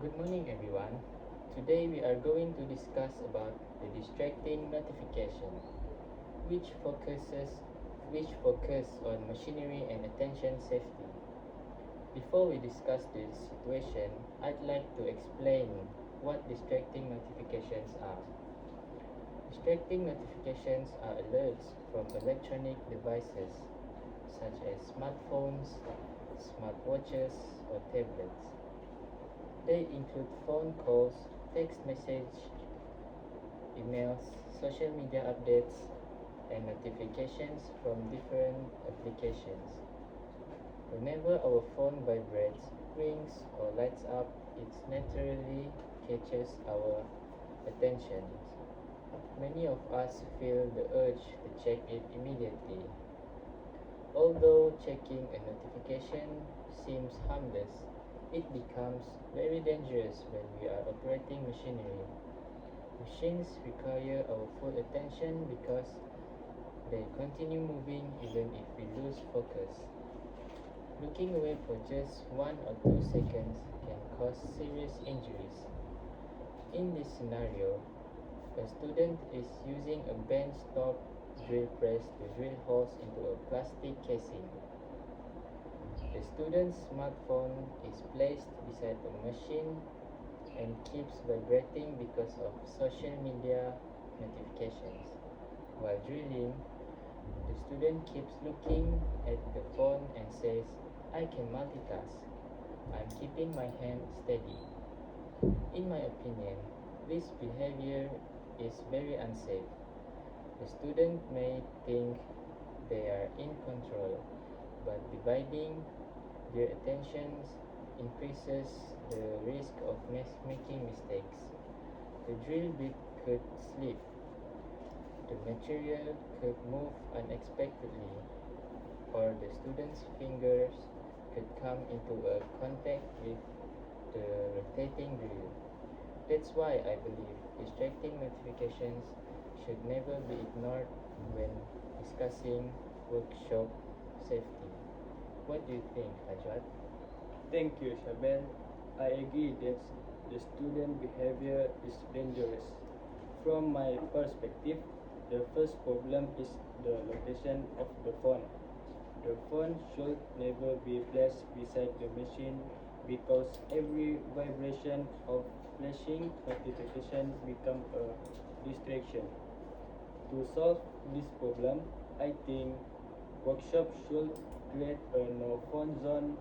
Good morning everyone. Today we are going to discuss about the distracting notification which focus on machinery and attention safety. Before we discuss this situation, I'd like to explain what distracting notifications are. Distracting notifications are alerts from electronic devices such as smartphones, smartwatches, or tablets. They include phone calls, text message, emails, social media updates, and notifications from different applications. Whenever our phone vibrates, rings, or lights up, it naturally catches our attention. Many of us feel the urge to check it immediately. Although checking a notification seems harmless, it becomes very dangerous when we are operating machinery. Machines require our full attention because they continue moving even if we lose focus. Looking away for just 1 or 2 seconds can cause serious injuries. In this scenario, a student is using a bench-top drill press to drill holes into a plastic casing. The student's smartphone is placed beside the machine and keeps vibrating because of social media notifications. While drilling, the student keeps looking at the phone and says, I can multitask. I'm keeping my hand steady. In my opinion, this behavior is very unsafe. The student may think they are in control, but dividing their attentions increases the risk of making mistakes. The drill bit could slip, the material could move unexpectedly, or the student's fingers could come into a contact with the rotating drill. That's why I believe distracting notifications should never be ignored when discussing workshop safety. What do you think, Ajwat? Thank you, Shabel. I agree that the student behavior is dangerous. From my perspective, the first problem is the location of the phone. The phone should never be placed beside the machine because every vibration of flashing notification becomes a distraction. To solve this problem, I think workshops should create a no phone zone.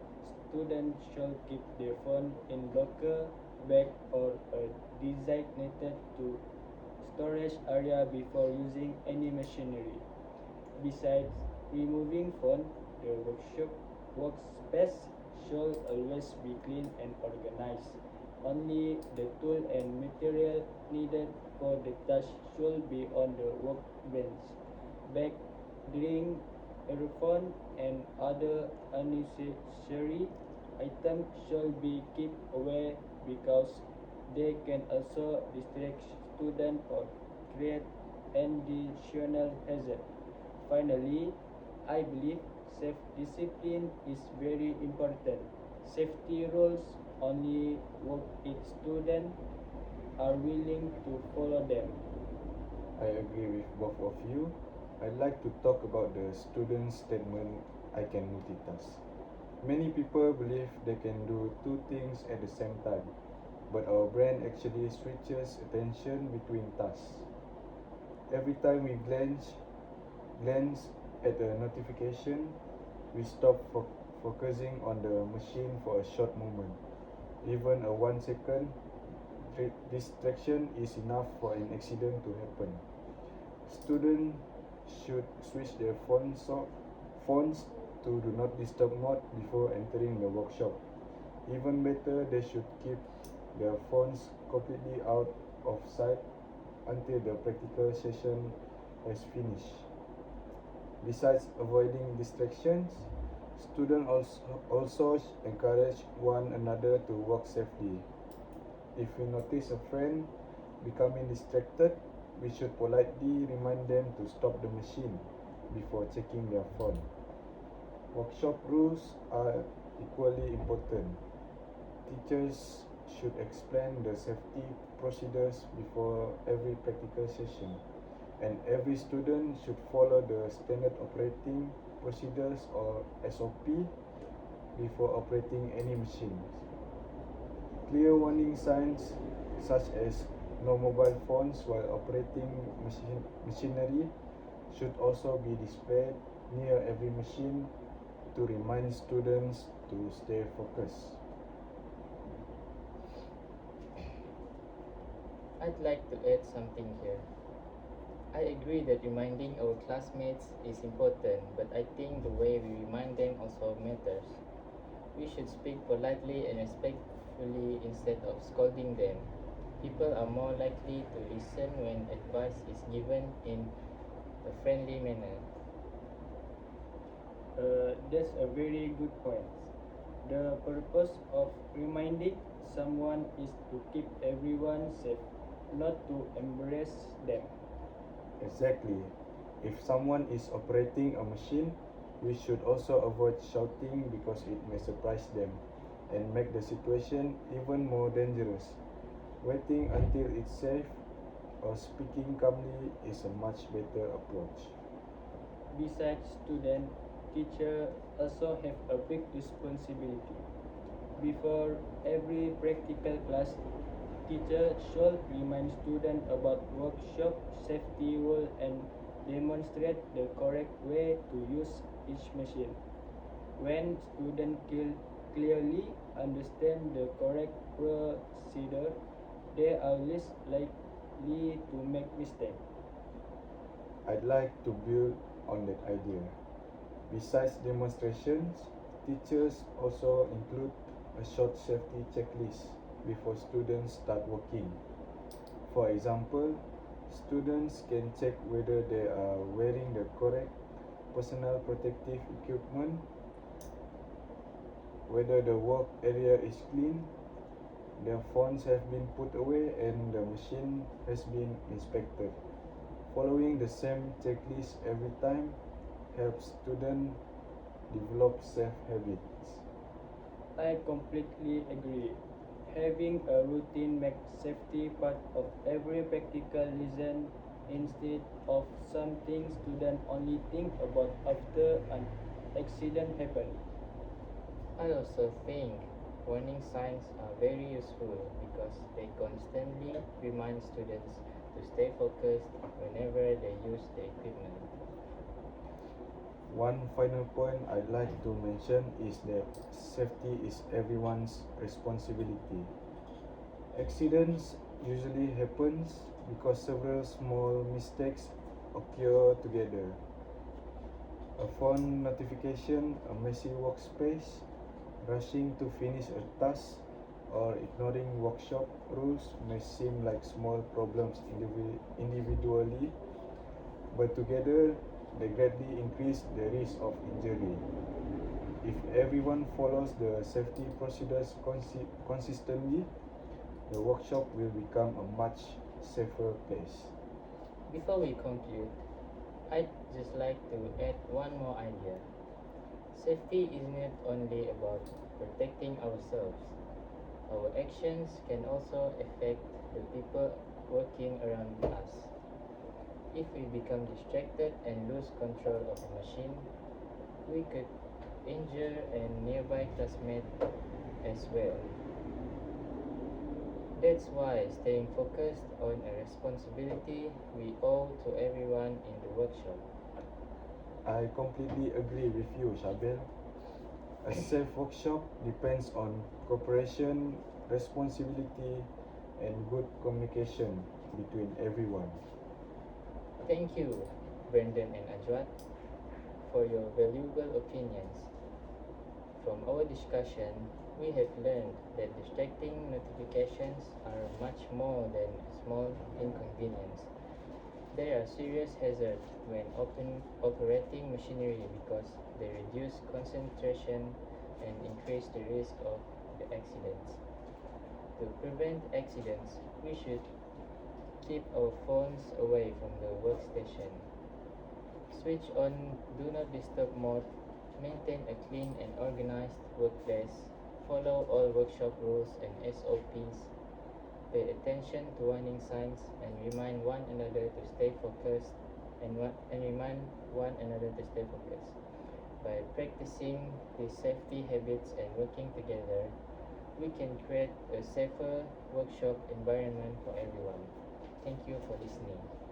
Students should keep their phone in locker, bag, or a designated to storage area before using any machinery. Besides removing phone, the workshop workspace should always be clean and organized. Only the tool and material needed for the task should be on the workbench. Bag, drink, earphone, and other unnecessary items should be kept away because they can also distract students or create additional hazard. Finally, I believe self-discipline is very important. Safety rules only work if students are willing to follow them. I agree with both of you. I'd like to talk about the student's statement, I can multitask. Many people believe they can do two things at the same time, but our brain actually switches attention between tasks. Every time we glance at a notification, we stop focusing on the machine for a short moment. Even a 1 second distraction is enough for an accident to happen. Students should switch their phones to do not disturb mode before entering the workshop. Even better, they should keep their phones completely out of sight until the practical session has finished. Besides avoiding distractions, students also encourage one another to work safely. If we notice a friend becoming distracted, we should politely remind them to stop the machine before checking their phone. Workshop rules are equally important. Teachers should explain the safety procedures before every practical session, and every student should follow the standard operating procedures or SOP before operating any machines. Clear warning signs such as no mobile phones while operating machinery should also be displayed near every machine to remind students to stay focused. I'd like to add something here. I agree that reminding our classmates is important, but I think the way we remind them also matters. We should speak politely and respectfully instead of scolding them. People are more likely to listen when advice is given in a friendly manner. That's a very good point. The purpose of reminding someone is to keep everyone safe, not to embarrass them. Exactly. If someone is operating a machine, we should also avoid shouting because it may surprise them and make the situation even more dangerous. Waiting until it's safe or speaking calmly is a much better approach. Besides student, teacher also have a big responsibility. Before every practical class, teacher should remind student about workshop safety rule and demonstrate the correct way to use each machine. When students clearly understand the correct procedure, they are less likely to make mistakes. I'd like to build on that idea. Besides demonstrations, teachers also include a short safety checklist before students start working. For example, students can check whether they are wearing the correct personal protective equipment, whether the work area is clean, their phones have been put away, and the machine has been inspected. Following the same checklist every time helps students develop safe habits. I completely agree. Having a routine makes safety part of every practical lesson instead of something students only think about after an accident happens. I also think warning signs are very useful because they constantly remind students to stay focused whenever they use the equipment. One final point I'd like to mention is that safety is everyone's responsibility. Accidents usually happens because several small mistakes occur together. A phone notification, a messy workspace, rushing to finish a task, or ignoring workshop rules may seem like small problems individually, but together they greatly increase the risk of injury. If everyone follows the safety procedures consistently, the workshop will become a much safer place. Before we conclude, I'd just like to add one more idea. Safety isn't only about protecting ourselves. Our actions can also affect the people working around us. If we become distracted and lose control of a machine, we could injure a nearby classmate as well. That's why staying focused on a responsibility we owe to everyone in the workshop. I completely agree with you, Shabel. A safe workshop depends on cooperation, responsibility, and good communication between everyone. Thank you, Brendan and Ajwat, for your valuable opinions. From our discussion, we have learned that distracting notifications are much more than a small inconvenience. They are serious hazards when operating machinery because they reduce concentration and increase the risk of the accidents. To prevent accidents, we should keep our phones away from the workstation. Switch on Do Not Disturb mode, maintain a clean and organized workplace, follow all workshop rules and SOPs, pay attention to warning signs, and remind one another to stay focused and remind one another to stay focused. By practicing these safety habits and working together, we can create a safer workshop environment for everyone. Thank you for listening.